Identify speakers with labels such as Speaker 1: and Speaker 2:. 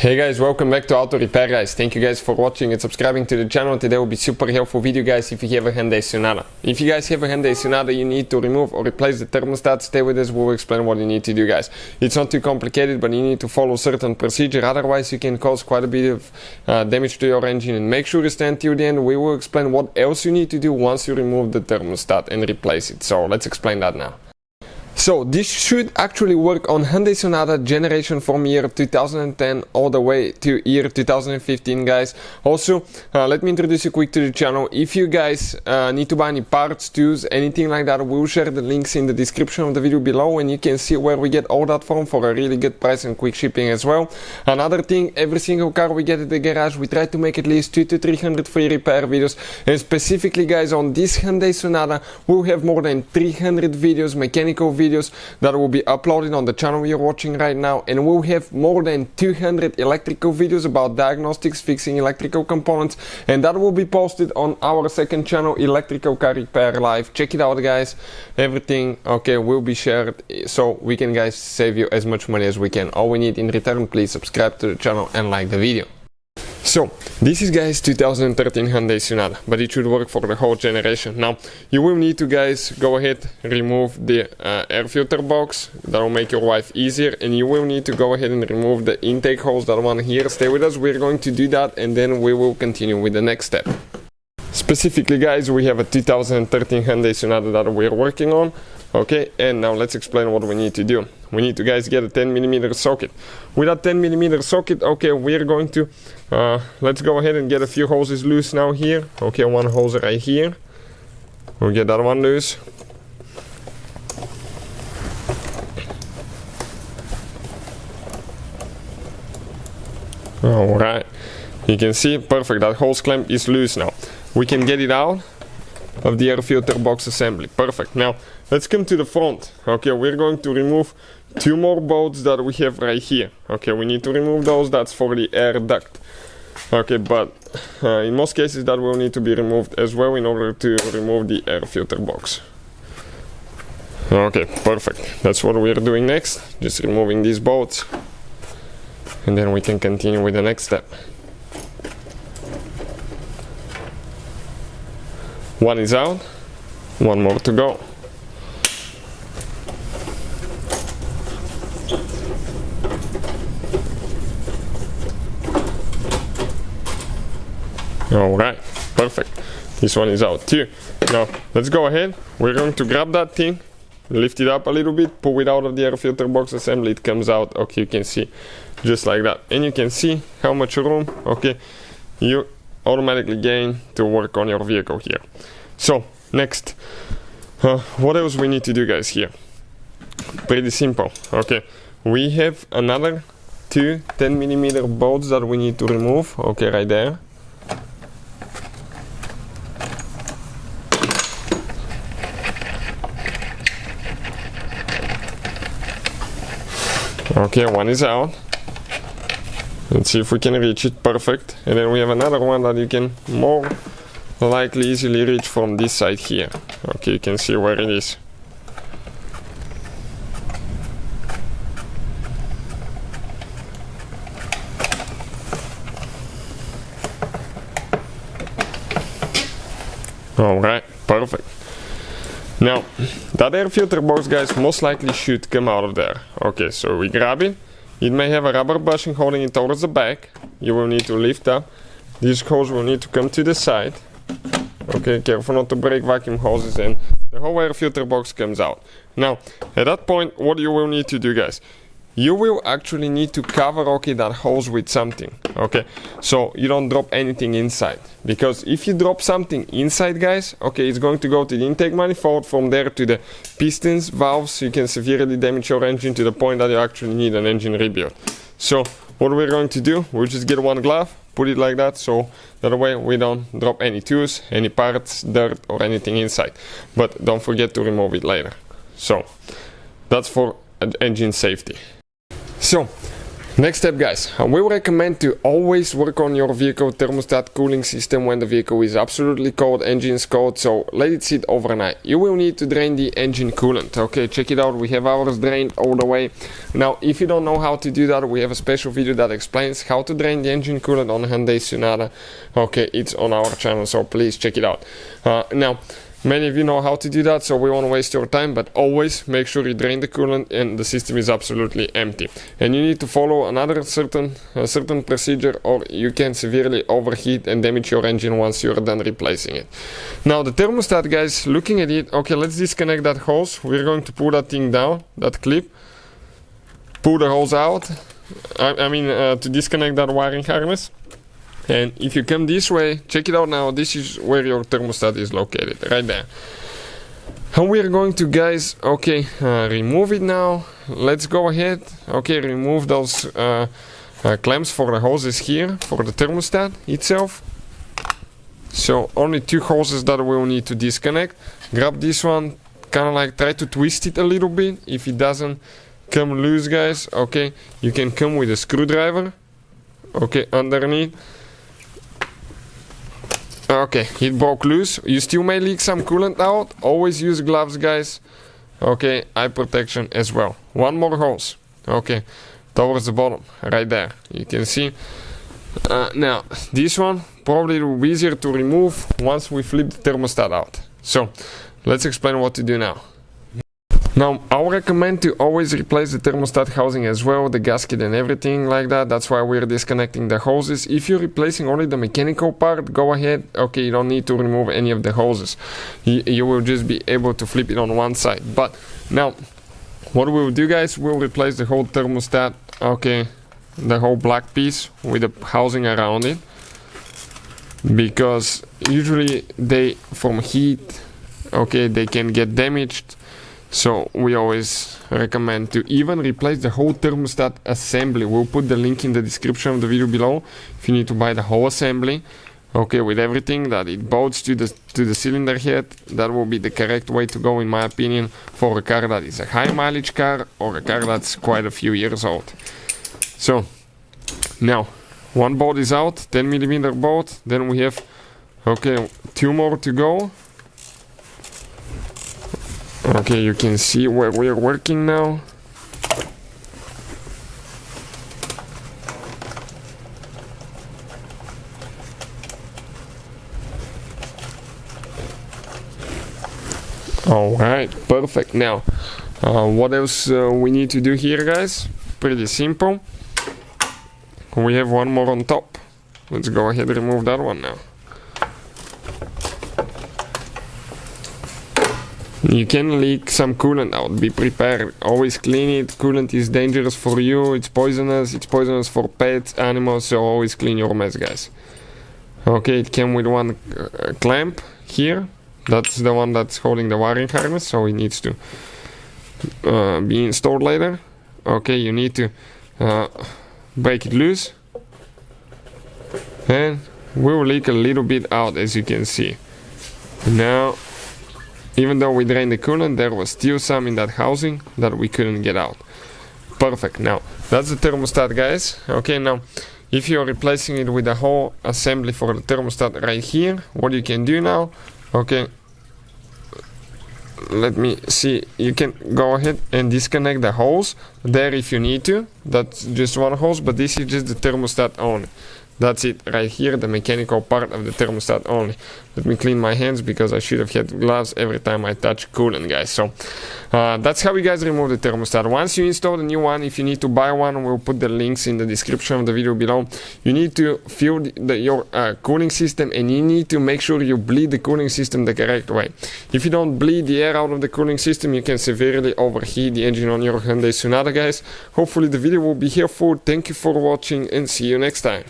Speaker 1: Hey guys, welcome back to Auto Repair guys. Thank you guys for watching and subscribing to the channel. Today will be super helpful video guys if you have a Hyundai Sonata. If you guys have a Hyundai Sonata, you need to remove or replace the thermostat. Stay with us, we'll explain what you need to do guys. It's not too complicated, but you need to follow certain procedure, otherwise you can cause quite a bit of damage to your engine. And make sure you stand till the end. We will explain what else you need to do once you remove the thermostat and replace it. So let's explain that now. So this should actually work on Hyundai Sonata generation from year 2010 all the way to year 2015 guys. Also, let me introduce you quick to the channel. If you guys need to buy any parts, tools, anything like that, we'll share the links in the description of the video below, and you can see where we get all that from for a really good price and quick shipping as well. Another thing, every single car we get at the garage, we try to make at least 200 to 300 free repair videos, and specifically guys on this Hyundai Sonata we'll have more than 300 videos, mechanical videos that will be uploaded on the channel you're watching right now, and we'll have more than 200 electrical videos about diagnostics, fixing electrical components, and that will be posted on our second channel, Electrical Car Repair Live. Check it out guys. Everything will be shared so we can guys save you as much money as we can. All we need in return, please subscribe to the channel and like the video. So, this is guys 2013 Hyundai Sonata, but it should work for the whole generation. Now, you will need to guys go ahead, remove the air filter box. That will make your life easier, and you will need to go ahead and remove the intake holes, that one here. Stay with us, we're going to do that, and then we will continue with the next step. Specifically guys, we have a 2013 Hyundai Sonata that we're working on. Okay, and now let's explain what we need to do. We need to guys get a 10mm socket. With that 10mm socket, okay, we're going to let's go ahead and get a few hoses loose now here. Okay, one hose right here. We'll get that one loose. Alright, you can see, perfect, that hose clamp is loose now. We can get it out of the air filter box assembly. Perfect. Now let's come to the front. Okay, we're going to remove two more bolts that we have right here. Okay, we need to remove those. That's for the air duct. Okay, but in most cases that will need to be removed as well in order to remove the air filter box. Okay, perfect. That's what we're doing next. Just removing these bolts, and then we can continue with the next step. One is out, one more to go. Alright, perfect. This one is out too. Now, let's go ahead. We're going to grab that thing, lift it up a little bit, pull it out of the air filter box assembly. It comes out, okay, you can see, just like that. And you can see how much room, okay, you automatically gain to work on your vehicle here. So next, what else we need to do guys here? Pretty simple. Okay, we have another two 10mm bolts that we need to remove. Okay, right there. Okay, one is out. Let's see if we can reach it. Perfect. And then we have another one that you can more likely easily reach from this side here. Okay, you can see where it is. Alright, perfect. Now, that air filter box guys most likely should come out of there. Okay, so we grab it. It may have a rubber bushing holding it towards the back. You will need to lift up. These hoses will need to come to the side. Okay, careful not to break vacuum hoses, and the whole air filter box comes out. Now, at that point, what you will need to do guys, you will actually need to cover, okay, that hose with something. Okay, so you don't drop anything inside, because if you drop something inside guys, okay, it's going to go to the intake manifold, from there to the pistons, valves. You can severely damage your engine to the point that you actually need an engine rebuild. So what we're going to do, we'll just get one glove, put it like that, so that way we don't drop any tools, any parts, dirt or anything inside. But don't forget to remove it later. So that's for engine safety. So Next step, guys, we recommend to always work on your vehicle thermostat cooling system when the vehicle is absolutely cold, engine is cold, so let it sit overnight. You will need to drain the engine coolant. Okay, check it out, we have ours drained all the way. Now, if you don't know how to do that, we have a special video that explains how to drain the engine coolant on Hyundai Sonata. Okay, it's on our channel, so please check it out. Now, many of you know how to do that, so we won't waste your time, but always make sure you drain the coolant and the system is absolutely empty. And you need to follow another certain procedure, or you can severely overheat and damage your engine once you're done replacing it. Now the thermostat, guys, looking at it, okay, let's disconnect that hose. We're going to pull that thing down, that clip, pull the hose out, to disconnect that wiring harness. And if you come this way, check it out now, this is where your thermostat is located, right there. And we are going to, guys, okay, remove it now. Let's go ahead, okay, remove those clamps for the hoses here, for the thermostat itself. So only two hoses that we'll need to disconnect. Grab this one, kind of like try to twist it a little bit. If it doesn't come loose, guys, okay, you can come with a screwdriver, okay, underneath. Okay, it broke loose. You still may leak some coolant out. Always use gloves, guys. Okay, eye protection as well. One more hose. Okay, towards the bottom, right there. You can see. Now, this one probably will be easier to remove once we flip the thermostat out. So, let's explain what to do now. Now, I would recommend to always replace the thermostat housing as well, the gasket and everything like that. That's why we're disconnecting the hoses. If you're replacing only the mechanical part, go ahead. Okay, you don't need to remove any of the hoses. You will just be able to flip it on one side. But now, what we'll do, guys, we'll replace the whole thermostat, okay, the whole black piece with the housing around it. Because usually from heat, okay, they can get damaged. So we always recommend to even replace the whole thermostat assembly. We'll put the link in the description of the video below if you need to buy the whole assembly. Okay, with everything that it bolts to the cylinder head. That will be the correct way to go, in my opinion, for a car that is a high mileage car or a car that's quite a few years old. So now one bolt is out, 10mm bolt. Then we have, okay, two more to go. Okay, you can see where we're working now. Alright, perfect. Now, what else we need to do here, guys? Pretty simple. We have one more on top. Let's go ahead and remove that one now. You can leak some coolant out, be prepared, always clean it. Coolant is dangerous for you, it's poisonous for pets, animals, so always clean your mess, guys. Okay, it came with one clamp here, that's the one that's holding the wiring harness, so it needs to be installed later. Okay, you need to break it loose, and we will leak a little bit out, as you can see. Now, even though we drained the coolant, there was still some in that housing that we couldn't get out. Perfect. Now, that's the thermostat, guys. Okay, now, if you're replacing it with the whole assembly for the thermostat right here, what you can do now, okay, let me see, you can go ahead and disconnect the hose there if you need to. That's just one hose, but this is just the thermostat only. That's it right here, the mechanical part of the thermostat only. Let me clean my hands because I should have had gloves every time I touch coolant, guys. So that's how you guys remove the thermostat. Once you install the new one, if you need to buy one, we'll put the links in the description of the video below. You need to fill your cooling system, and you need to make sure you bleed the cooling system the correct way. If you don't bleed the air out of the cooling system, you can severely overheat the engine on your Hyundai Sonata, guys. Hopefully the video will be helpful. Thank you for watching and see you next time.